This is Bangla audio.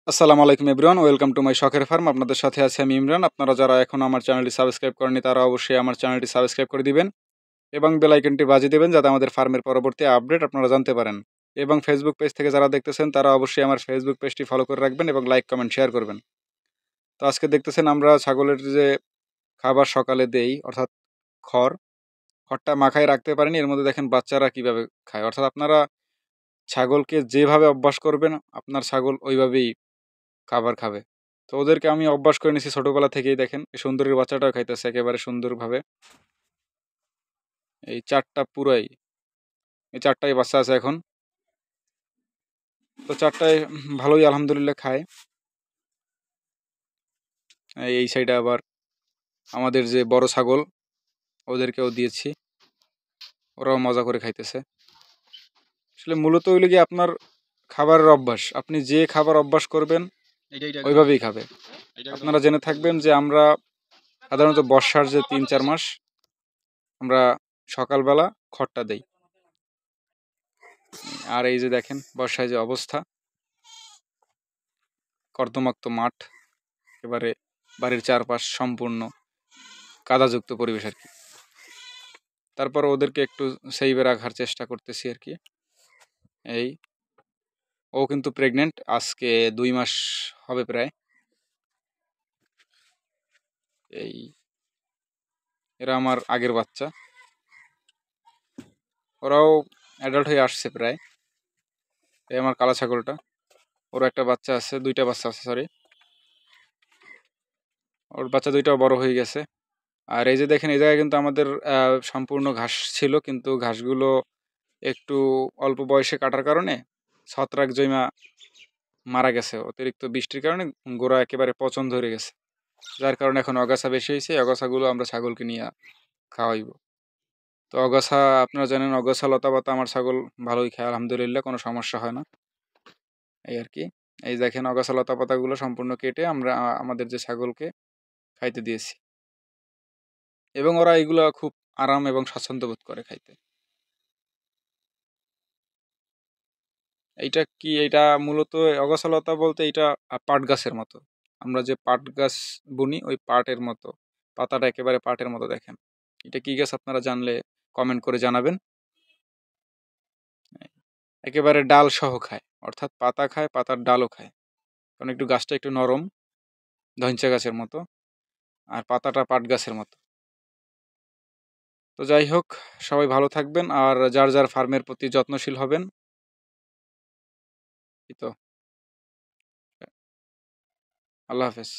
আসসালামু আলাইকুম এভরিওয়ান, ওয়েলকাম টু মাই শখের ফার্ম। আপনাদের সাথে আছি আমি ইমরান। আপনারা যারা এখন আমার চ্যানেলটি সাবস্ক্রাইব করেননি তারা অবশ্যই আমার চ্যানেলটি সাবস্ক্রাইব করে দিবেন এবং বেল আইকনটি বাজিয়ে দেবেন যাতে আমাদের ফার্মের পরবর্তী আপডেট আপনারা জানতে পারেন। এবং ফেসবুক পেজ থেকে যারা দেখতেছেন তারা অবশ্যই আমার ফেসবুক পেজটি ফলো করে রাখবেন এবং লাইক কমেন্ট শেয়ার করবেন। তো আজকে দেখতেছেন আমরা ছাগলের যে খাবার সকালে দেই অর্থাৎ খড়, খড়টা মাখায় রাখতে পারেনি, এর মধ্যে দেখেন বাচ্চারা কিভাবে খায়। অর্থাৎ আপনারা ছাগলকে যেভাবে অভ্যাস করবেন আপনার ছাগল ওইভাবেই খাবার খাবে। তো ওদেরকে আমি অভ্যাস করে নিয়েছি ছোটবেলা থেকেই। দেখেন এই সুন্দরীর বাচ্চাটাও খাইতেছে একেবারে সুন্দরভাবে। এই চারটা পুরাই, এই চারটাই বাচ্চা আছে এখন। তো চারটায় ভালোই আলহামদুলিল্লাহ খায়। এই সাইডে আবার আমাদের যে বড় ছাগল ওদেরকেও দিয়েছি, ওরাও মজা করে খাইতেছে। আসলে মূলত হইলে গিয়ে আপনার খাবারের অভ্যাস, আপনি যে খাবার অভ্যাস করবেন ওইভাবেই খাবে। আপনারা জেনে থাকবেন যে আমরা সাধারণত বর্ষার যে ৩-৪ মাস আমরা সকালবেলা খড়টা দেই। আর এই যে দেখেন বর্ষায় যে অবস্থা, কর্দমাক্ত মাঠ, এবারে বাড়ির চারপাশ সম্পূর্ণ কাদাযুক্ত পরিবেশ আর কি। তারপর ওদেরকে একটু সেইভে রাখার চেষ্টা করতেছি আর কি। এই ও কিন্তু প্রেগনেন্ট, আজকে 2 মাস হবে প্রায়। এই এরা আমার আগের বাচ্চা, ওরাও অ্যাডাল্ট হয়ে আসছে প্রায়। এই আমার কালা ছাগলটা, ওর একটা বাচ্চা আছে, 2টা বাচ্চা আছে সরি, ওর বাচ্চা 2টাও বড় হয়ে গেছে। আর এই যে দেখেন এই জায়গায় কিন্তু আমাদের সম্পূর্ণ ঘাস ছিল, কিন্তু ঘাসগুলো একটু অল্প বয়সে কাটার কারণে ছত্রাক জৈমা মারা গেছে। অতিরিক্ত বৃষ্টির কারণে গোড়া একেবারে পচন ধরে গেছে, যার কারণে এখন অগাছা বেশি হয়েছে। অগাছাগুলো আমরা ছাগলকে নিয়ে খাওয়াইব। তো অগাছা আপনারা জানেন, অগাছা লতা পাতা আমার ছাগল ভালোই খায় আলহামদুলিল্লাহ, কোনো সমস্যা হয় না এই আর কি। এই দেখেন অগাছা লতা পাতাগুলো সম্পূর্ণ কেটে আমরা আমাদের যে ছাগলকে খাইতে দিয়েছি, এবং ওরা এগুলো খুব আরাম এবং স্বাচ্ছন্দ্য বোধ করে খাইতে। এইটা কি, এইটা মূলত অগসালতা বলতে এইটা পাট গাছের মতো। আমরা যে পাট গাছ বুনি ওই পাটের মতো, পাতাটা একেবারে পাটের মতো। দেখেন এটা কি গাছ আপনারা জানলে কমেন্ট করে জানাবেন। একেবারে ডাল সহ খায়, অর্থাৎ পাতা খায়, পাতার ডালও খায়, কারণ একটু গাছটা একটু নরম, ধইঞ্চা গাছের মতো, আর পাতাটা পাট গাছের মতো। তো যাই হোক, সবাই ভালো থাকবেন আর যার যার ফার্মের প্রতি যত্নশীল হবেন। এই তো, আল্লাহ হাফেজ।